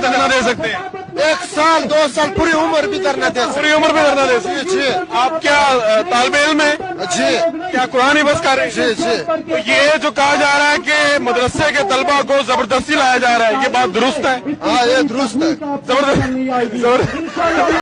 तक धरना दे सकते हैं? 1 साल 2 साल पूरी उम्र भी धरना दे सकते। पूरी उम्र में धरना दे सकते हैं। जी आप क्या तालबे इल्म में जी क्या कुरानी बस कर रहे हैं? जी जी तो ये जो कहा जा रहा है कि मदरसे के तलबा को जबरदस्ती लाया जा रहा है, ये बात दुरुस्त है? हाँ ये दुरुस्त है। जबरदस्त